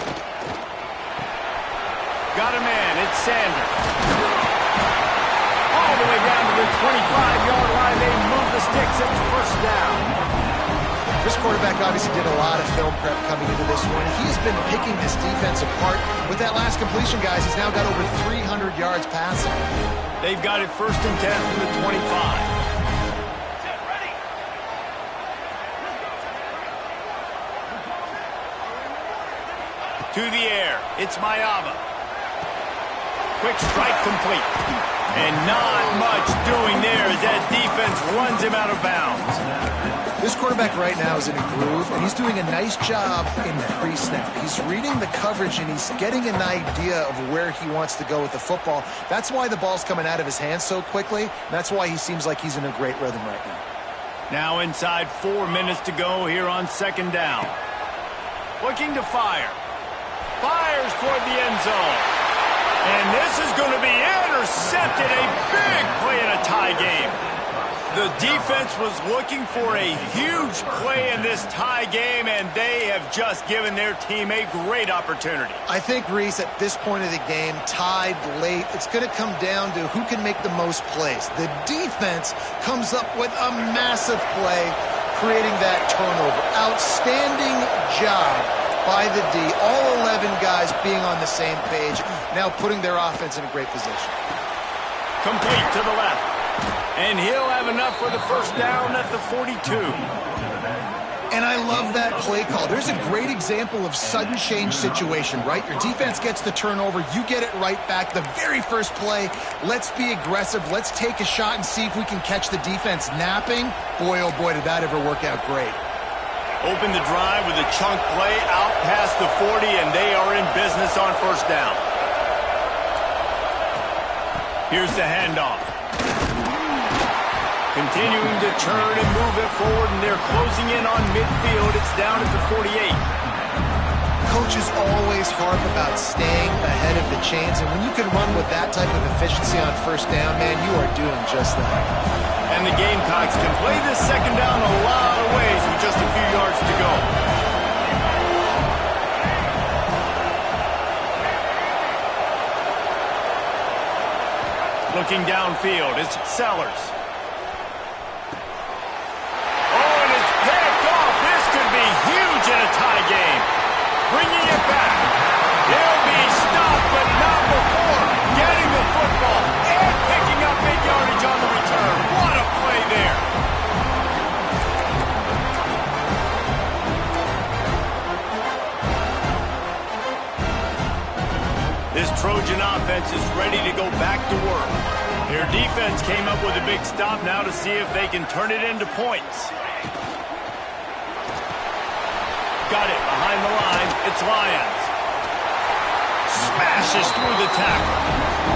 Got a man, it's Sanders. All the way down to the 25-yard line, they move the sticks, it's 1st down. This quarterback obviously did a lot of film prep coming into this one. He's been picking this defense apart. With that last completion, guys, he's now got over 300 yards passing. They've got it 1st and 10 from the 25. To the air, it's Mayava. Quick strike complete. And not much doing there as that defense runs him out of bounds. This quarterback right now is in a groove, and he's doing a nice job in the pre-snap. He's reading the coverage, and he's getting an idea of where he wants to go with the football. That's why the ball's coming out of his hands so quickly. That's why he seems like he's in a great rhythm right now. Now inside 4 minutes to go here on 2nd down. Looking to fire. Fires toward the end zone. And this is going to be intercepted. A big play in a tie game. The defense was looking for a huge play in this tie game, and they have just given their team a great opportunity. I think, Reese, at this point of the game, tied late, it's going to come down to who can make the most plays. The defense comes up with a massive play, creating that turnover. Outstanding job by the D. All 11 guys being on the same page, now putting their offense in a great position. Complete to the left. And he'll have enough for the 1st down at the 42. And I love that play call. There's a great example of sudden change situation, right? Your defense gets the turnover. You get it right back. The very first play, let's be aggressive. Let's take a shot and see if we can catch the defense napping. Boy, oh boy, did that ever work out great. Open the drive with a chunk play out past the 40, and they are in business on 1st down. Here's the handoff. Continuing to turn and move it forward, and they're closing in on midfield. It's down at the 48. Coaches always harp about staying ahead of the chains, and when you can run with that type of efficiency on 1st down, man, you are doing just that. And the Gamecocks can play this second down a lot of ways with just a few yards to go. Looking downfield, it's Sellers. Oh, and it's picked off. This could be huge in a tie game. Bringing it back. He'll be stopped, but not before getting the football and picking up big yardage on the return. What a play there. This Trojan offense is ready to go back to work. Their defense came up with a big stop now to see if they can turn it into points. Got it behind the line. It's Lyons. Smashes through the tackle.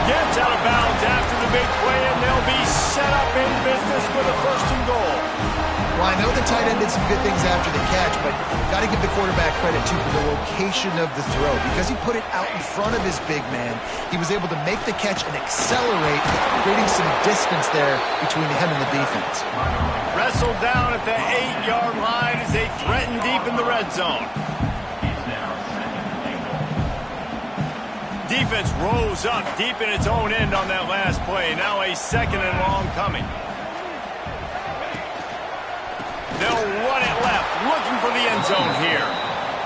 Gets out of bounds after the big play, and they'll be set up in business with a 1st and goal. Well, I know the tight end did some good things after the catch, but got to give the quarterback credit, too, for the location of the throw. Because he put it out in front of his big man, he was able to make the catch and accelerate, creating some distance there between him and the defense. Wrestled down at the 8-yard line as they threaten deep in the red zone. Defense rose up deep in its own end on that last play. Now a 2nd and long coming. They'll run it left, looking for the end zone here.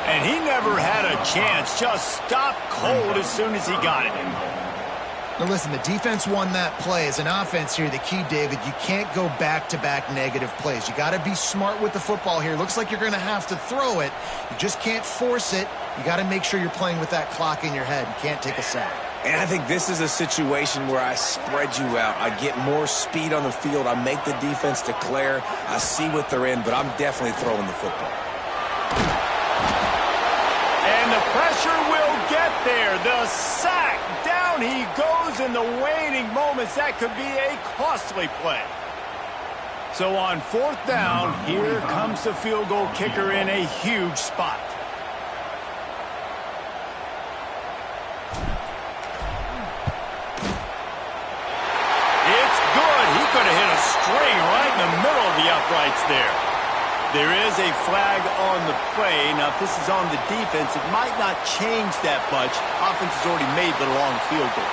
And he never had a chance. Just stopped cold as soon as he got it. Now listen, the defense won that play. As an offense here, the key, David, you can't go back-to-back negative plays. You got to be smart with the football here. Looks like you're going to have to throw it. You just can't force it. You got to make sure you're playing with that clock in your head. You can't take a sack. And I think this is a situation where I spread you out. I get more speed on the field. I make the defense declare. I see what they're in, but I'm definitely throwing the football. And the pressure will get there. The sack. Down he goes in the waning moments. That could be a costly play. So on 4th down, here comes the field goal kicker in a huge spot. Could have hit a string right in the middle of the uprights there. There is a flag on the play. Now, if this is on the defense, it might not change that much. Offense has already made the long field goal.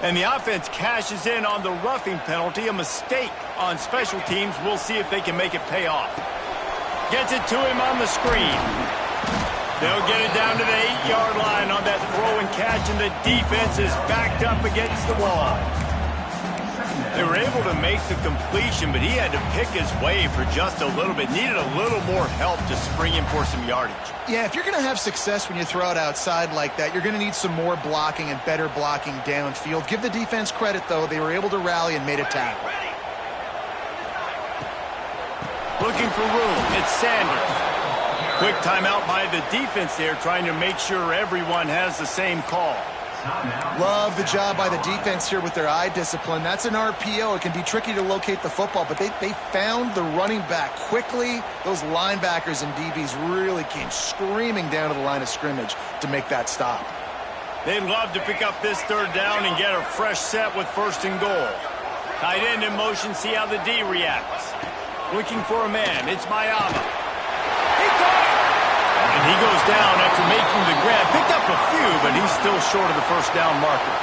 And the offense cashes in on the roughing penalty, a mistake on special teams. We'll see if they can make it pay off. Gets it to him on the screen. They'll get it down to the 8-yard line on that throw and catch, and the defense is backed up against the wall. They were able to make the completion, but he had to pick his way for just a little bit. Needed a little more help to spring him for some yardage. Yeah, if you're going to have success when you throw it outside like that, you're going to need some more blocking and better blocking downfield. Give the defense credit, though. They were able to rally and made a tackle. Looking for room. It's Sanders. Quick timeout by the defense there, trying to make sure everyone has the same call. Love the job by the defense here with their eye discipline. That's an RPO. It can be tricky to locate the football, but they found the running back quickly. Those linebackers and DBs really came screaming down to the line of scrimmage to make that stop. They'd love to pick up this 3rd down and get a fresh set with 1st and goal. Tight end in motion, see how the D reacts. Looking for a man. It's Mayama. He caught it! And he goes down after making the grab. Picked up a few, but he's still short of the 1st down marker.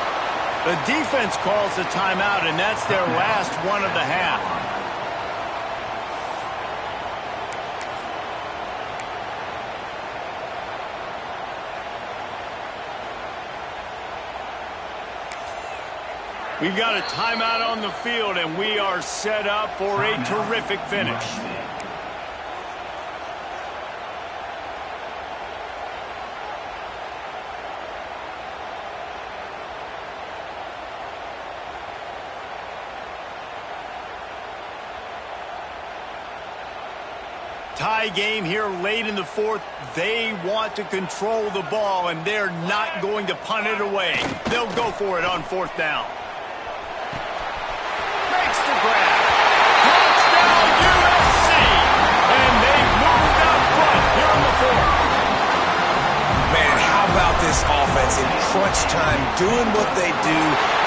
The defense calls the timeout, and that's their last one of the half. We've got a timeout on the field, and we are set up for a terrific finish. Tie game here late in the 4th. They want to control the ball, and they're not going to punt it away. They'll go for it on 4th down. Makes the grab. this offense in crunch time, doing what they do,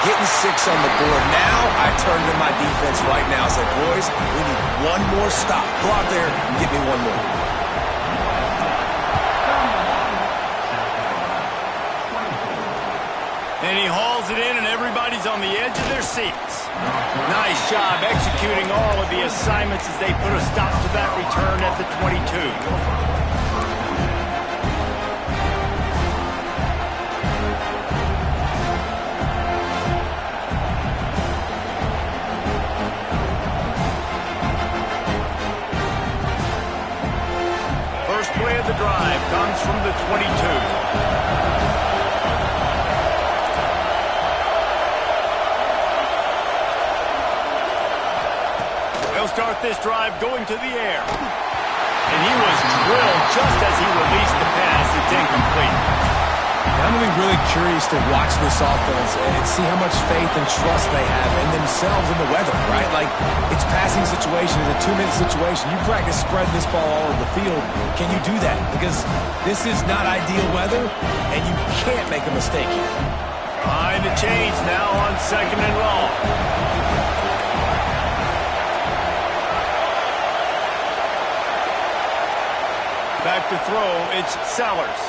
getting 6 on the board. Now I turn to my defense right now and say, boys, we need one more stop. Go out there and get me one more. And he hauls it in, and everybody's on the edge of their seats. Nice job executing all of the assignments as they put a stop to that return at the 22. First play of the drive comes from the 22. Start this drive going to the air. And he was drilled just as he released the pass. It's incomplete. I'm going to be really curious to watch this offense and see how much faith and trust they have in themselves and the weather, right? Like, it's passing situation, it's a 2-minute situation. You practice spreading this ball all over the field. Can you do that? Because this is not ideal weather, and you can't make a mistake here. Behind the chains now on 2nd and long. Back to throw, it's Sellers.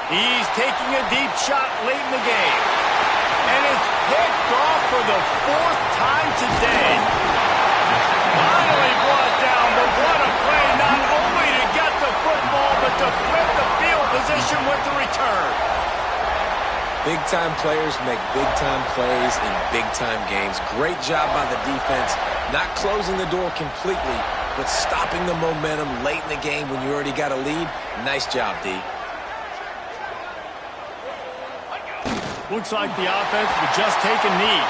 He's taking a deep shot late in the game. And it's picked off for the 4th time today. Finally brought down, but what a play, not only to get the football, but to flip the field position with the return. Big-time players make big-time plays in big-time games. Great job by the defense, not closing the door completely, but stopping the momentum late in the game when you already got a lead. Nice job, D. Looks like the offense would just take a knee.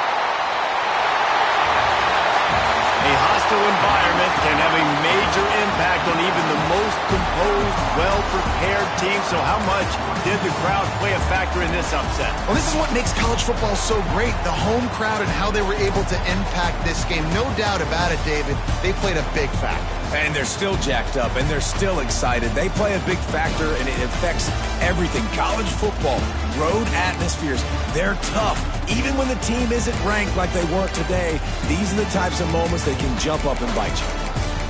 A hostile environment can have a major impact on even the most composed, well-prepared team. So how much did the crowd play a factor in this upset? Well, this is what makes college football so great, the home crowd and how they were able to impact this game. No doubt about it, David. They played a big factor. And they're still jacked up, and they're still excited. They play a big factor, and it affects everything. College football, road atmospheres, they're tough. Even when the team isn't ranked like they weren't today, these are the types of moments that can jump up and bite you.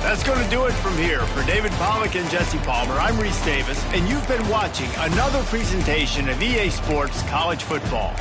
That's going to do it from here. For David Pollack and Jesse Palmer, I'm Reese Davis, and you've been watching another presentation of EA Sports College Football.